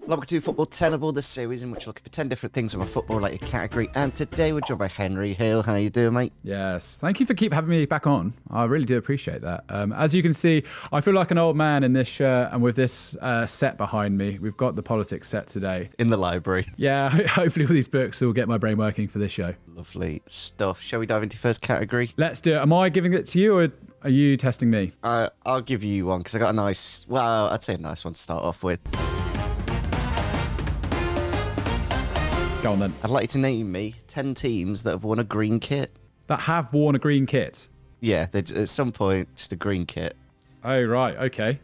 Welcome to Football Tenable, the series in which we look for 10 different things from a football-related category. And today we're joined by Henry Hill. How you doing, mate? Yes. Thank you for keep having me back on. I really do appreciate that. As you can see, I feel like an old man in this shirt and with this set behind me. We've got the politics set today. In the library. Yeah, hopefully with these books will get my brain working for this show. Lovely stuff. Shall we dive into first category? Let's do it. Am I giving it to you or are you testing me? I'll give you one because I got a nice, well, I'd say a nice one to start off with. Go on then. I'd like you to name me 10 teams that have won a green kit. That have worn a green kit? Yeah, at some point, just a green kit. Oh, right. Okay.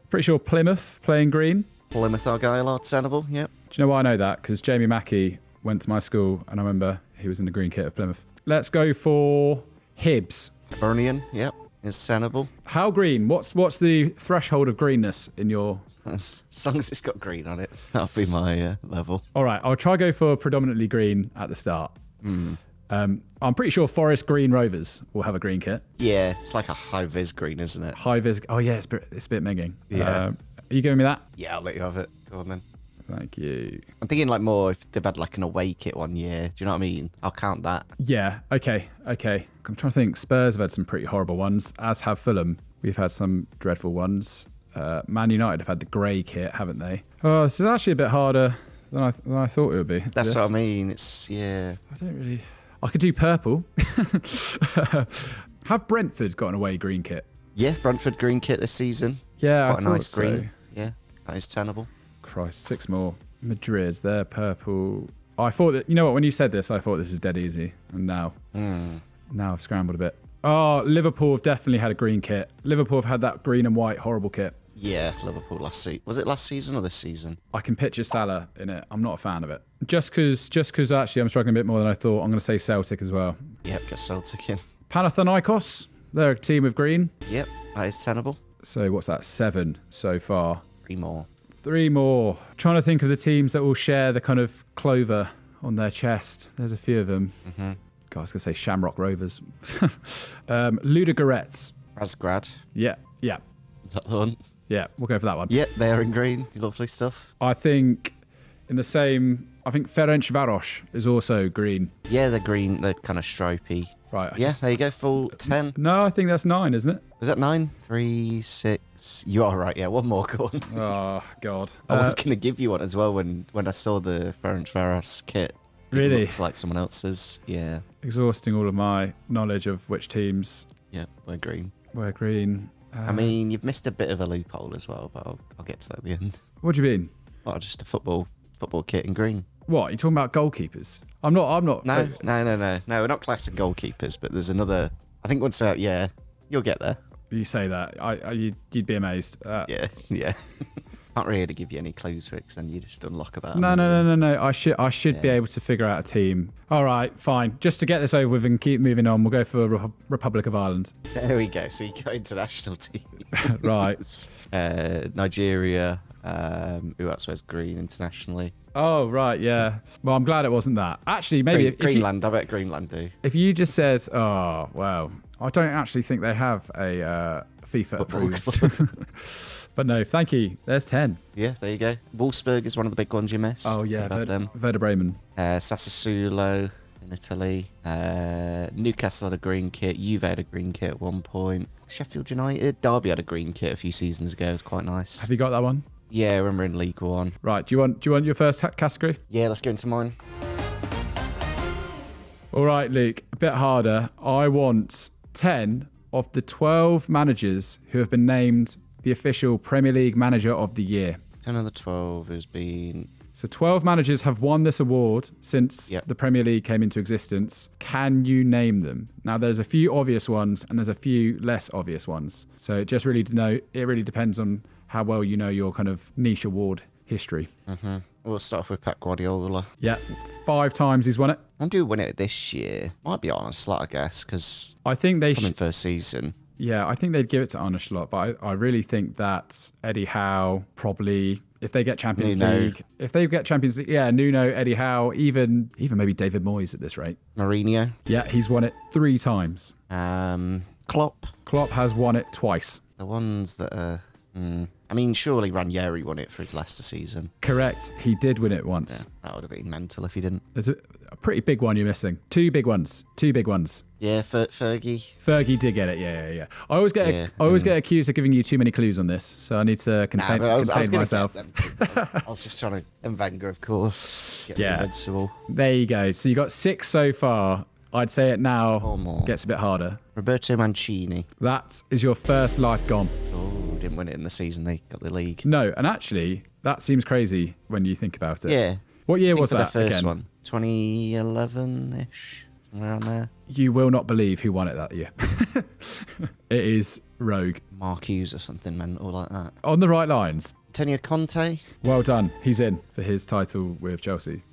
Pretty sure Plymouth playing green. Plymouth Argyle are tenable, yep. Do you know why I know that? Because Jamie Mackey went to my school and I remember he was in the green kit of Plymouth. Let's go for Hibs. Hibernian, yep, is tenable. How green? What's the threshold of greenness in your... As long as it's got green on it, that'll be my level. All right, I'll try go for predominantly green at the start. I'm pretty sure Forest Green Rovers will have a green kit. Yeah, it's like a high-vis green, isn't it? High-vis... Oh, yeah, it's a bit minging. Yeah. Are you giving me that? Yeah, I'll let you have it. Go on then. Thank you. I'm thinking like more if they've had like an away kit one year. Do you know what I mean? I'll count that. Yeah, okay. I'm trying to think. Spurs have had some pretty horrible ones, as have Fulham. We've had some dreadful ones. Man United have had the grey kit, haven't they? Oh, this is actually a bit harder than I thought it would be. That's what I mean. It's, yeah. I could do purple. Have Brentford got an away green kit? Yeah, Brentford green kit this season. Yeah, quite a nice green. Yeah, that is tenable. Christ, 6 more. Madrid, they're purple. I thought that, you know what, when you said this, I thought this is dead easy. And now I've scrambled a bit. Oh, Liverpool have definitely had a green kit. Liverpool have had that green and white horrible kit. Yeah, Liverpool last season. Was it last season or this season? I can picture Salah in it. I'm not a fan of it. Just because actually I'm struggling a bit more than I thought, I'm going to say Celtic as well. Yep, get Celtic in. Panathinaikos, they're a team with green. Yep, that is tenable. So what's that, 7 so far? 3 more. Trying to think of the teams that will share the kind of clover on their chest. There's a few of them. God, I was going to say Shamrock Rovers. Ludogorets. Razgrad. Yeah. Is that the one? Yeah, we'll go for that one. Yep, they're in green. Lovely stuff. I think Ferencváros is also green. Yeah, they're green. They're kind of stripy. Right. There you go. Full 10. No, I think that's 9, isn't it? Was that 9? 3, 6. You are right. Yeah, one more. Go on. Oh, God. I was going to give you one as well when I saw the Ferencváros kit. Really? It looks like someone else's. Yeah. Exhausting all of my knowledge of which teams. Yeah, we're green. We're green. I mean, you've missed a bit of a loophole as well, but I'll get to that at the end. What do you mean? Well, just a football kit in green. What? You're talking about goalkeepers? I'm not. No, we're not classic goalkeepers, but there's another. I think once yeah, you'll get there. You say that, you'd be amazed. Yeah. Can't really give you any clues for it, because then you just unlock about. No. I should be able to figure out a team. All right, fine. Just to get this over with and keep moving on, we'll go for Republic of Ireland. There we go. So you got international team. Right. Nigeria. Who else wears green internationally? Oh, right, yeah. Well, I'm glad it wasn't that. Actually, maybe... Greenland, I bet Greenland do. If you just said, oh, wow, I don't actually think they have a FIFA approved. But no, thank you. There's 10. Yeah, there you go. Wolfsburg is one of the big ones you missed. Oh, yeah, Werder Bremen. Sassuolo in Italy. Newcastle had a green kit. Juve had a green kit at one point. Sheffield United. Derby had a green kit a few seasons ago. It was quite nice. Have you got that one? Yeah, I remember in League One. Right. Do you want your first category? Yeah, let's go into mine. All right, Luke. A bit harder. I want 10 of the 12 managers who have been named the official Premier League Manager of the Year. 10 of the 12 has been... So 12 managers have won this award since the Premier League came into existence. Can you name them? Now, there's a few obvious ones and there's a few less obvious ones. So it really depends on how well you know your kind of niche award history. We'll start off with Pep Guardiola. Yeah, 5 times he's won it. I'm due win it this year. Might be Arne Slot, I guess, because I think they coming first season. Yeah, I think they'd give it to Arne Slot, but I really think that Eddie Howe probably, if they get Champions League, Nuno, Eddie Howe, even maybe David Moyes at this rate. Mourinho. Yeah, he's won it 3 times. Klopp. Klopp has won it twice. The ones that are I mean, surely Ranieri won it for his Leicester season. Correct. He did win it once. Yeah, that would have been mental if he didn't. There's a pretty big one you're missing. Two big ones. Yeah, Fergie. Fergie did get it. Yeah. I always get accused of giving you too many clues on this, so I need to contain myself. I was just trying to. And Wenger, of course. Invincible. There you go. So you got 6 so far. I'd say it now gets a bit harder. Roberto Mancini. That is your first life gone. Oh, didn't win it in the season. They got the league. No, and actually, that seems crazy when you think about it. Yeah. What year was that? The first again? one. 2011-ish. Somewhere around there. You will not believe who won it that year. It is Rogue. Mark Hughes or something mental like that. On the right lines. Antonio Conte. Well done. He's in for his title with Chelsea.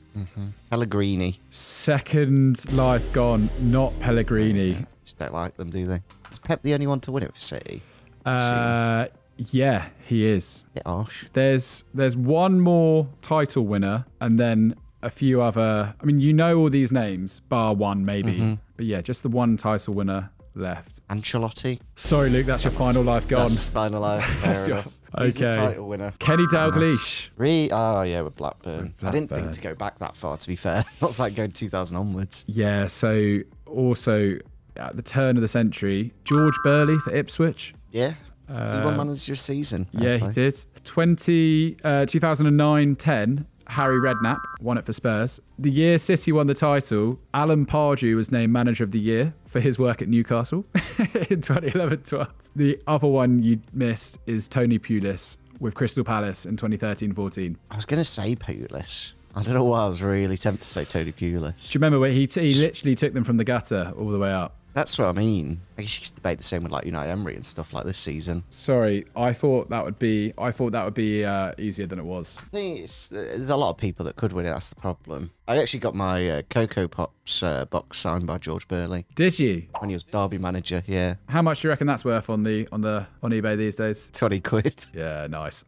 Pellegrini. Second life gone, not Pellegrini. Just don't like them, do they? Is Pep the only one to win it for City? Yeah, he is. Bit harsh. There's one more title winner and then a few other. I mean, you know all these names, bar one maybe. But yeah, just the one title winner left. Ancelotti. Sorry, Luke, that's your final life gone. That's final life. Fair enough. Who's the title winner? Kenny Dalglish. Oh, yeah, with Blackburn. I didn't think to go back that far, to be fair. Not like going 2000 onwards. Yeah, so also at the turn of the century, George Burley for Ipswich. Yeah. He won manager of the season. Yeah, he did. 2009-10, Harry Redknapp won it for Spurs. The year City won the title, Alan Pardew was named manager of the year for his work at Newcastle in 2011-12. The other one you missed is Tony Pulis with Crystal Palace in 2013-14. I was going to say Pulis. I don't know why I was really tempted to say Tony Pulis. Do you remember where he literally took them from the gutter all the way up? That's what I mean. I guess you could debate the same with like Unai Emery and stuff like this season. Sorry, I thought that would be easier than it was. I think there's a lot of people that could win it. That's the problem. I actually got my Cocoa Pops box signed by George Burley. Did you? When he was Derby manager, yeah. How much do you reckon that's worth on eBay these days? 20 quid. Yeah, nice.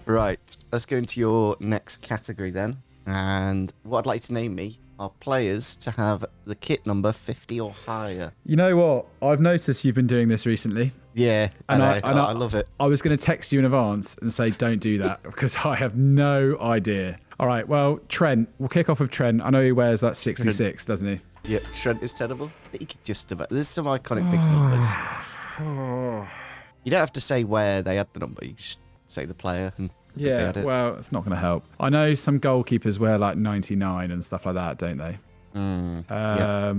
Right, let's go into your next category then. And what I'd like to name me are players to have the kit number 50 or higher. You know what? I've noticed you've been doing this recently. Yeah, and I love it. I was going to text you in advance and say, don't do that, because I have no idea. All right, well, Trent. We'll kick off with Trent. I know he wears that 66, doesn't he? Yeah, Trent is terrible. He could just about... There's some iconic big numbers. You don't have to say where they had the number. You just say the player and... Yeah, well, it's not going to help. I know some goalkeepers wear like 99 and stuff like that, don't they? I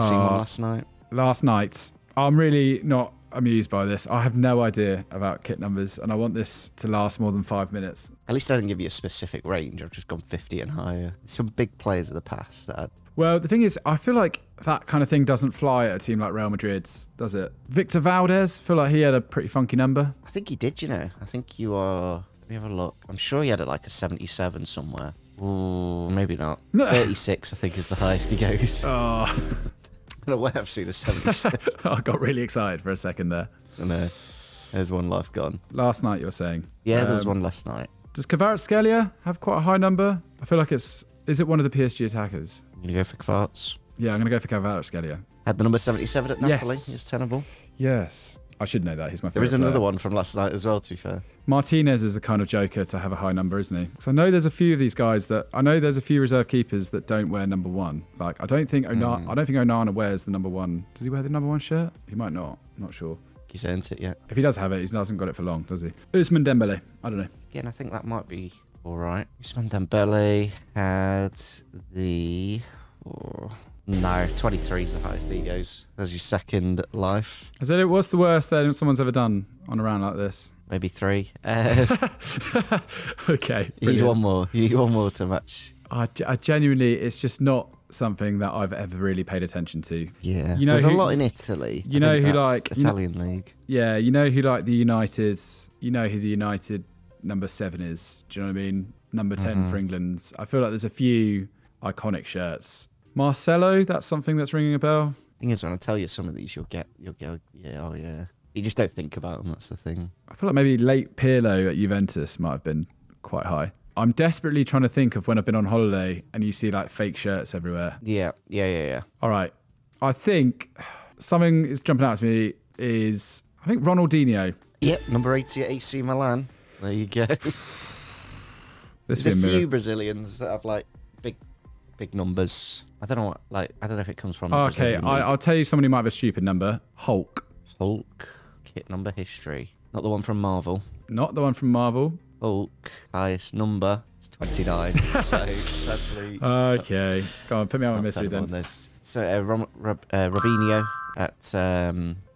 seen one last night. Last night. I'm really not amused by this. I have no idea about kit numbers, and I want this to last more than 5 minutes. At least I didn't give you a specific range. I've just gone 50 and higher. Some big players of the past that... Well, the thing is, I feel like that kind of thing doesn't fly at a team like Real Madrid, does it? Victor Valdez, I feel like he had a pretty funky number. I think he did, you know. I think you are... Let me have a look. I'm sure he had it like a 77 somewhere. Ooh, maybe not. 36, I think, is the highest he goes. Oh. I don't know where I've seen a 77. I got really excited for a second there. And there's one life gone. Last night, you're saying? Yeah, there was one last night. Does Kvaratskhelia have quite a high number? I feel like is it one of the PSG attackers? I'm going to go for Kvarts. Yeah, I'm going to go for Kvaratskhelia. Had the number 77 at Napoli. Yes. It's tenable. Yes. I should know that. He's my favourite. There is another one from last night as well, to be fair. Martinez is the kind of joker to have a high number, isn't he? Because I know there's a few of these guys there's a few reserve keepers that don't wear number 1. Like, I don't think Onana wears the number 1. Does he wear the number 1 shirt? He might not. I'm not sure. He's earned it yet. If he does have it, he hasn't got it for long, does he? Ousmane Dembele. I don't know. Again, I think that might be all right. Ousmane Dembele had the... No, 23 is the highest he goes. That's his second life. I said, what's the worst that someone's ever done on a round like this? Maybe 3. Okay. You need one more. You need one more to match. I genuinely, it's just not something that I've ever really paid attention to. Yeah. There's a lot in Italy. You know who like... Italian league. Yeah, you know who like the United's... You know who the United number 7 is. Do you know what I mean? Number 10 for England. I feel like there's a few iconic shirts. Marcelo, that's something that's ringing a bell. Thing is, when I tell you some of these, you'll go, yeah, oh yeah. You just don't think about them, that's the thing. I feel like maybe late Pirlo at Juventus might have been quite high. I'm desperately trying to think of when I've been on holiday and you see like fake shirts everywhere. Yeah. All right. I think something is jumping out to me is I think Ronaldinho. Yep, number 80 at AC Milan. There you go. There's a few Brazilians that have like big numbers. I don't know if it comes from. Okay, I'll tell you someone who might have a stupid number. Hulk. Kit number history. Not the one from Marvel. Not the one from Marvel. Hulk, highest number is 29. So sadly. Okay, go on, put me on my misery then. This. So Robinho at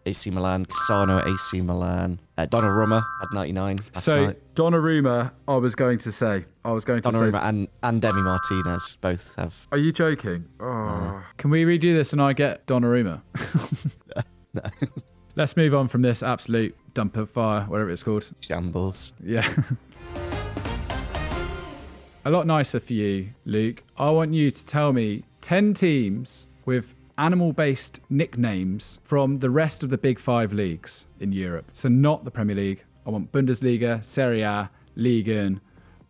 AC Milan, Cassano at AC Milan, Donnarumma at 99. So Donnarumma, I was going to say. Donnarumma and Demi Martinez both have. Are you joking? Oh. Can we redo this and I get Donnarumma? No. Let's move on from this absolute dump of fire, whatever it's called. Shambles. Yeah. A lot nicer for you, Luke. I want you to tell me 10 teams with animal-based nicknames from the rest of the big 5 leagues in Europe. So not the Premier League. I want Bundesliga, Serie A, Liga 1,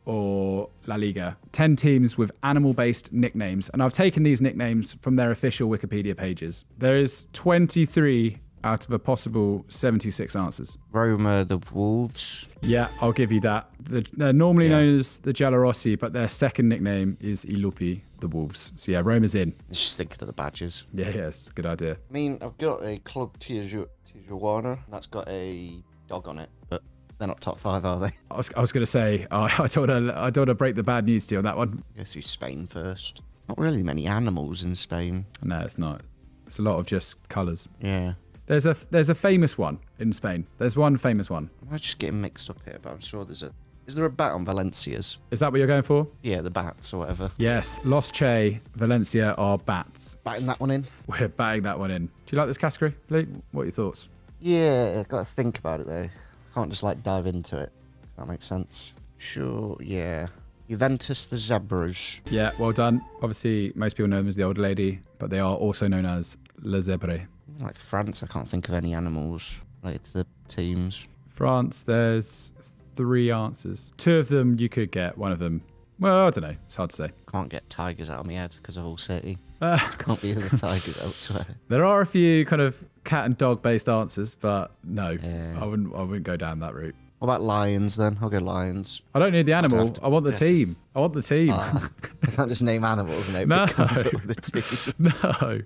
or La Liga. 10 teams with animal-based nicknames. And I've taken these nicknames from their official Wikipedia pages. There is 23 out of a possible 76 answers. Roma, the Wolves. Yeah, I'll give you that. They're normally known as the Giallorossi, but their second nickname is I Lupi, the Wolves. So yeah, Roma's in. Just thinking of the badges. Yeah, yes, good idea. I mean, I've got a Club Tijuana, that's got a dog on it, but they're not top 5, are they? I was going to say, I don't want to break the bad news to you on that one. Go through Spain first. Not really many animals in Spain. No, it's not. It's a lot of just colours. Yeah. There's a famous one in Spain. There's one famous one. I'm just getting mixed up here, but I'm sure there's a... Is there a bat on Valencia's? Is that what you're going for? Yeah, the bats or whatever. Yes, Los Che, Valencia are bats. Batting that one in? We're batting that one in. Do you like this category, Luke? What are your thoughts? Yeah, I've got to think about it though. Can't just like dive into it. If that makes sense. Sure, yeah. Juventus the Zebras. Yeah, well done. Obviously, most people know them as the old lady, but they are also known as Le Zebre. Like France, I can't think of any animals related to the teams. France, there's 3 answers. 2 of them you could get, one of them, well, I don't know. It's hard to say. Can't get tigers out of my head because of Hull City. Can't be the tigers elsewhere. There are a few kind of cat and dog based answers, but no, Yeah. I wouldn't go down that route. What about lions then? I'll go lions. I don't need the animal. I want the team. I want the team. I can't just name animals and hope it comes up with the team. No.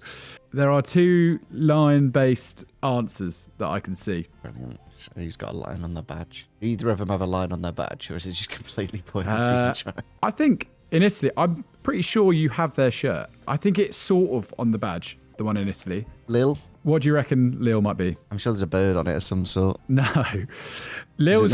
There are 2 lion-based answers that I can see. Brilliant. So who's got a lion on their badge? Either of them have a lion on their badge, or is it just completely pointless? I think in Italy, I'm pretty sure you have their shirt. I think it's sort of on the badge, the one in Italy. Lille? What do you reckon Lille might be? I'm sure there's a bird on it of some sort. No. Lille's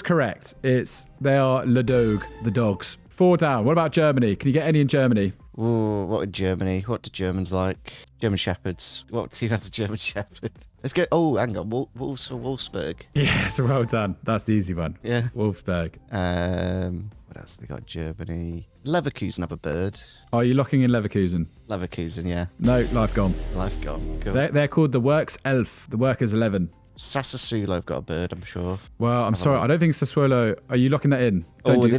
correct. They are Le Dogue, the dogs. 4 down. What about Germany? Can you get any in Germany? Ooh, what would Germany? What do Germans like? German Shepherds. What team has a German Shepherd? Let's go. Oh, hang on. Wolves for Wolfsburg. Yeah, so well done. That's the easy one. Yeah. Wolfsburg. What else they got? Germany. Leverkusen have a bird. Are you locking in Leverkusen? Leverkusen, yeah. No, life gone. Life gone. Cool. They're called the Works Elf. The Workers 11. Sassuolo have got a bird, I'm sure. Well, I'm sorry. I don't think Sassuolo. Are you locking that in? They're not. They're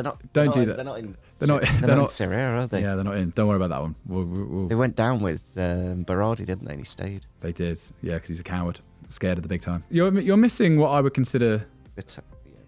not. Don't do that. They're not in. They're not in Serie A, are they? Yeah, they're not in. Don't worry about that one. We'll... They went down with Berardi, didn't they? And he stayed. They did. Yeah, because he's a coward. Scared of the big time. You're missing what I would consider...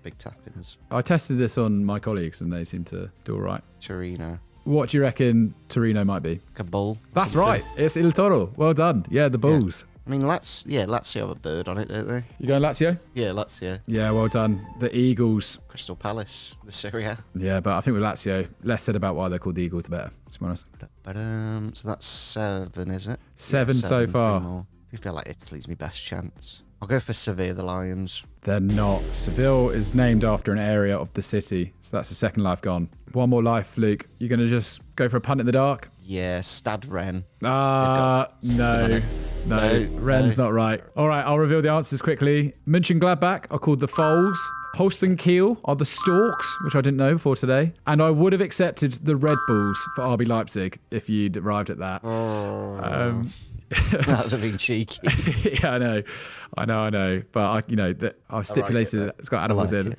Big tap-ins. I tested this on my colleagues and they seem to do all right. Torino. What do you reckon Torino might be? A bull. That's right. It's Il Toro. Well done. Yeah, the Bulls. Yeah. I mean, Lazio have a bird on it, don't they? You going Lazio? Yeah, Lazio. Yeah, well done. The Eagles. Crystal Palace, the Serie A. Yeah, but I think with Lazio, less said about why they're called the Eagles, the better, to be honest. So that's 7, is it? 7 so far. I feel like Italy's my best chance. I'll go for Sevilla, the Lions. They're not. Seville is named after an area of the city, so that's the second life gone. One more life, Luke. You're going to just go for a punt in the dark? Yeah, Stad Ren. No. Ren's not right. All right, I'll reveal the answers quickly. Mönchengladbach are called the Foals. Holstein Kiel are the Storks, which I didn't know before today. And I would have accepted the Red Bulls for RB Leipzig if you'd arrived at that. That would have been cheeky. Yeah, I know. But I've stipulated it's got animals in.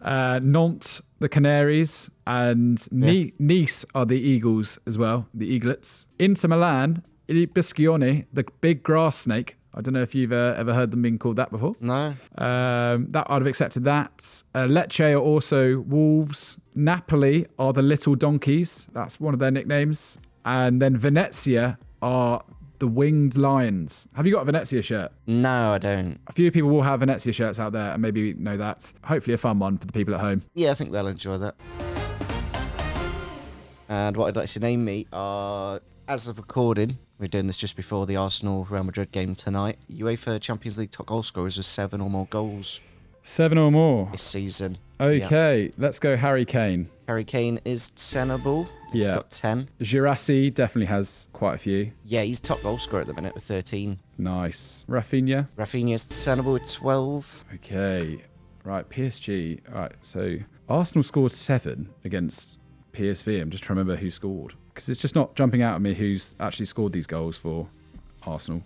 Nantes, the Canaries, and Nice are the Eagles as well, the Eaglets. Inter Milan, Il Biscione, the big grass snake, I don't know if you've ever heard them being called that before. No. That I'd have accepted that. Lecce are also wolves. Napoli are the little donkeys. That's one of their nicknames. And then Venezia are the winged lions. Have you got a Venezia shirt? No, I don't. A few people will have Venezia shirts out there and maybe know that. Hopefully a fun one for the people at home. Yeah, I think they'll enjoy that. And what I'd like to name me are, as of recording, we're doing this just before the Arsenal-Real Madrid game tonight, UEFA Champions League top goal scorers with 7 or more goals. 7 or more? This season. Okay, let's go Harry Kane. Harry Kane is tenable. He's got 10. Girassi definitely has quite a few. Yeah, he's top goal scorer at the minute with 13. Nice. Rafinha? Rafinha's tenable with 12. Okay. Right, PSG. All right, so Arsenal scored 7 against PSV. I'm just trying to remember who scored. Because it's just not jumping out at me who's actually scored these goals for Arsenal.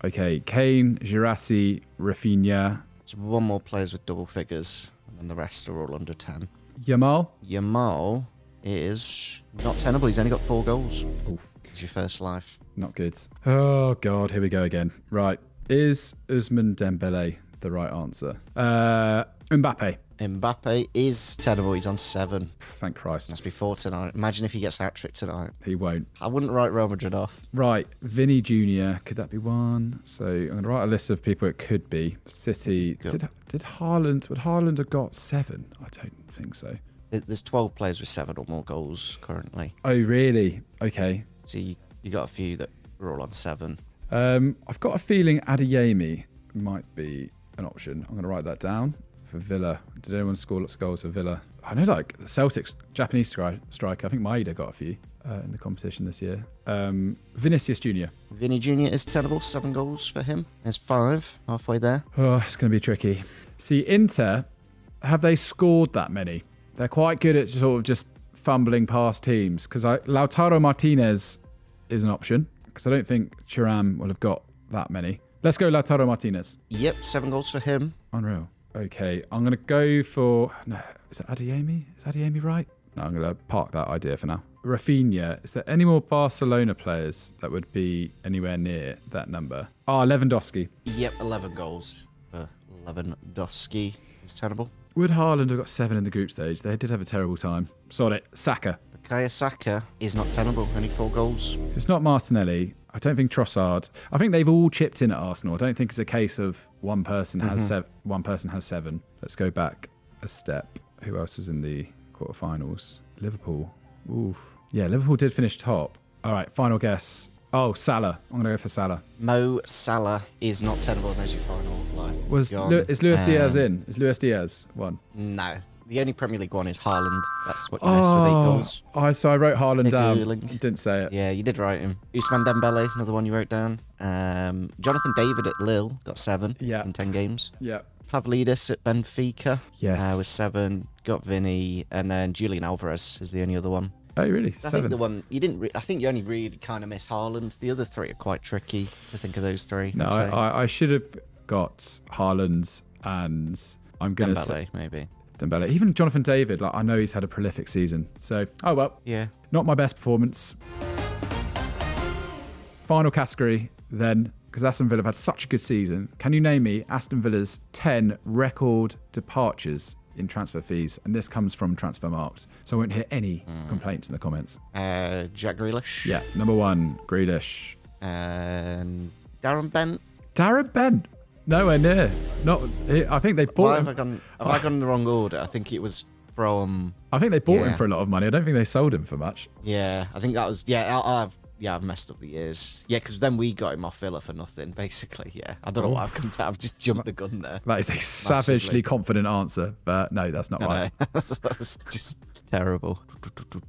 Okay, Kane, Girassi, Rafinha. So one more players with double figures, and then the rest are all under 10. Yamal? Yamal is not tenable. He's only got 4 goals. Oof. It's your first life. Not good. Oh, God, here we go again. Right, is Ousmane Dembele the right answer? Mbappe. Mbappe is tenable. He's on 7. Thank Christ. That's before tonight. Imagine if he gets a hat-trick tonight. He won't. I wouldn't write Real Madrid off. Right, Vinny Jr. Could that be one? So I'm going to write a list of people it could be. City. Did Haaland? Would Haaland have got 7? I don't think so. There's 12 players with 7 or more goals currently. Oh, really? Okay. So you got a few that are all on 7. I've got a feeling Adeyemi might be an option. I'm going to write that down. For Villa. Did anyone score lots of goals for Villa? I know, like, the Celtics, Japanese striker. I think Maeda got a few in the competition this year. Vinicius Jr. Vinny Jr. is tenable. 7 goals for him. There's 5. Halfway there. Oh, it's going to be tricky. See, Inter, have they scored that many? They're quite good at sort of just fumbling past teams. Because Lautaro Martinez is an option. Because I don't think Thuram will have got that many. Let's go Lautaro Martinez. Yep, 7 goals for him. Unreal. Okay, I'm going to go for... No, is it Adeyemi? Is Adeyemi right? No, I'm going to park that idea for now. Rafinha. Is there any more Barcelona players that would be anywhere near that number? Lewandowski. Yep, 11 goals for Lewandowski. Is tenable. Would Haaland have got 7 in the group stage? They did have a terrible time. Sod it. Saka. Bukayo Saka is not tenable. Only 4 goals. It's not Martinelli. I don't think Trossard. I think they've all chipped in at Arsenal. I don't think it's a case of one person has 7. Let's go back a step. Who else was in the quarterfinals? Liverpool. Oof. Yeah, Liverpool did finish top. All right, final guess. Oh, Salah. I'm going to go for Salah. Mo Salah is not tenable. There's your final life. Is Luis Diaz in? Is Luis Diaz one? No. The only Premier League one is Haaland. That's what you missed with 8 goals. So I wrote Haaland down. Didn't say it. Yeah, you did write him. Ousmane Dembele, another one you wrote down. Jonathan David at Lille got 7 in 10 games. Yeah. Pavlidis at Benfica. Yes. With 7. Got Vinny. And then Julian Alvarez is the only other one. Oh, really? I think the one you didn't. I think you only really kind of miss Haaland. The other 3 are quite tricky to think of those 3. No, I should have got Haaland and I'm going to say maybe. Dembele. Even Jonathan David, I know he's had a prolific season. So, well. Yeah. Not my best performance. Final category then, because Aston Villa have had such a good season. Can you name me Aston Villa's 10 record departures in transfer fees? And this comes from Transfermarkt. So I won't hear any complaints in the comments. Jack Grealish. Yeah, number 1, Grealish. And Darren Bent. Darren Bent. Nowhere near. I think they bought him. Have I gone in the wrong order? I think it was from... I think they bought him for a lot of money. I don't think they sold him for much. Yeah, I think that was... Yeah, I've messed up the years. Yeah, because then we got him off Villa for nothing, basically. Yeah, I don't know what I've come to. I've just jumped the gun there. That is a savagely confident answer, but no, that's not right. That was just terrible.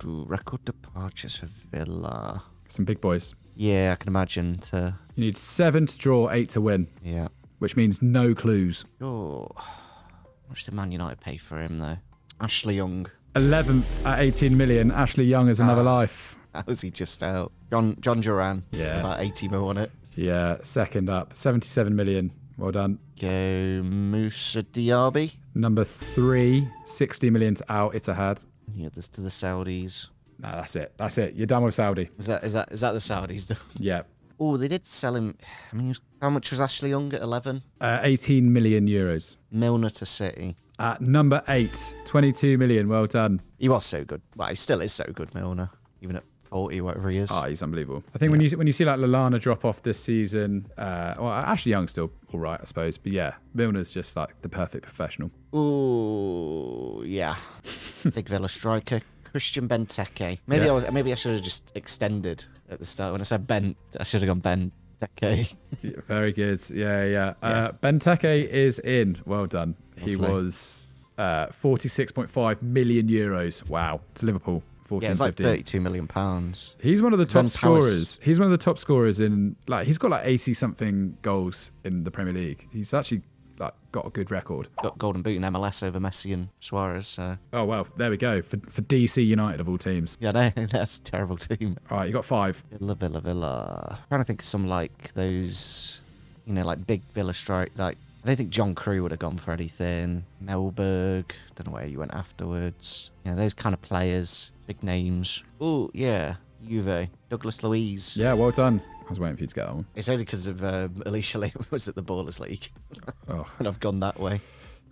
Record departures for Villa. Some big boys. Yeah, I can imagine. You need 7 to draw, 8 to win. Yeah. Which means no clues. Oh, how much did Man United pay for him, though? Ashley Young. 11th at 18 million. Ashley Young is another life. How was he just out? John Duran. Yeah. About 80 mil on it. Yeah, second up. 77 million. Well done. Go Moussa Diaby. Number 3, 60 million to Al Ittihad. Yeah, this to the Saudis. No, that's it. You're done with Saudi. Is that the Saudis? Yeah. Oh, they did sell him. I mean, how much was Ashley Young at 11? 18 million euros. Milner to City. At number 8, 22 million. Well done. He was so good. Well, he still is so good, Milner, even at 40, whatever he is. Oh, he's unbelievable. I think when you see like Lallana drop off this season, well, Ashley Young's still all right, I suppose. But yeah, Milner's just like the perfect professional. Oh, yeah. Big Villa striker. Christian Benteke. Maybe I should have just extended at the start. When I said Bent, I should have gone Benteke. Yeah, very good. Yeah. Benteke is in. Well done. Lovely. He was 46.5 million euros. Wow. To Liverpool. 14, yeah, it's like 15. £32 million. He's one of the top Van scorers. He's one of the top scorers in, like, he's got like 80 something goals in the Premier League. He's actually like got a good record. Got golden boot in MLS over Messi and Suarez. So. Oh well, there we go for DC United of all teams. Yeah, no, that's a terrible team. All right, you got 5. Villa. I'm trying to think of some like those, like big Villa strike. Like I don't think John Crew would have gone for anything. Melberg. Don't know where you went afterwards. Those kind of players, big names. Oh yeah, Juve. Douglas Luiz. Yeah, well done. I was waiting for you to get that one. It's only because of Alicia Lee was at the Ballers League. Oh. And I've gone that way.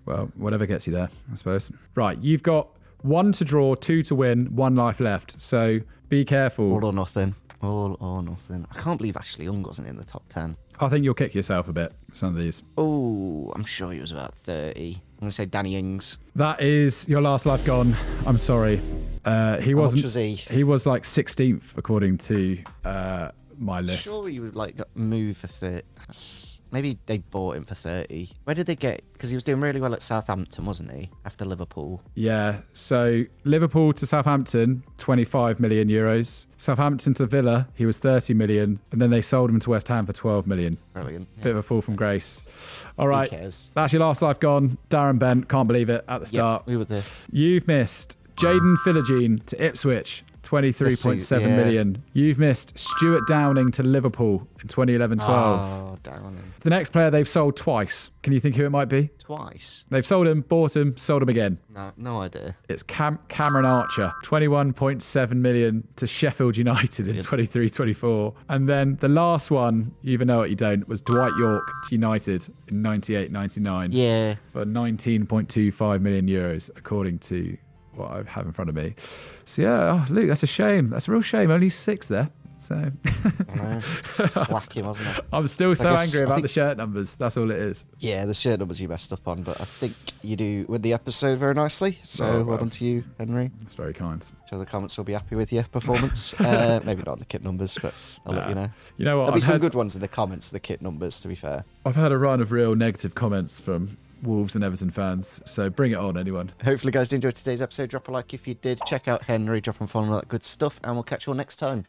Well, whatever gets you there, I suppose. Right, you've got 1 to draw, 2 to win, 1 life left. So be careful. All or nothing. All or nothing. I can't believe Ashley Young wasn't in the top 10. I think you'll kick yourself a bit, some of these. Oh, I'm sure he was about 30. I'm going to say Danny Ings. That is your last life gone. I'm sorry. He wasn't. How much was he? He was like 16th, according to my list. Sure, he would like move for 30. Maybe they bought him for 30. Where did they get? Because he was doing really well at Southampton, wasn't he? After Liverpool. Yeah. So Liverpool to Southampton, 25 million euros. Southampton to Villa, he was 30 million, and then they sold him to West Ham for 12 million. Brilliant. Bit of a fall from grace. All right. Who cares? That's your last life gone. Darren Bent, can't believe it at the start. Yep, we were there. You've missed Jaden Philogene to Ipswich, 23.7 million. You've missed Stuart Downing to Liverpool in 2011-12. Oh, Downing. The next player they've sold twice. Can you think who it might be? Twice? They've sold him, bought him, sold him again. No idea. It's Cameron Archer, 21.7 million to Sheffield United in 23-24. And then the last one, you even know what you don't, was Dwight York to United in 98-99. Yeah. For 19.25 million euros, according to what I have in front of me. So yeah, Luke, that's a shame. That's a real shame. Only 6 there. So I know. Slacking, wasn't it? I'm still so angry about the shirt numbers. That's all it is. Yeah, the shirt numbers you messed up on, but I think you do with the episode very nicely. So well done to you, Henry. That's very kind. Sure the comments will be happy with your performance. Maybe not the kit numbers, but I'll let you know. You know what? There'll be some good ones in the comments, the kit numbers, to be fair. I've had a run of real negative comments from Wolves and Everton fans, so bring it on, anyone. Hopefully, guys, did enjoy today's episode. Drop a like if you did. Check out Henry, drop and follow all that good stuff, and we'll catch you all next time.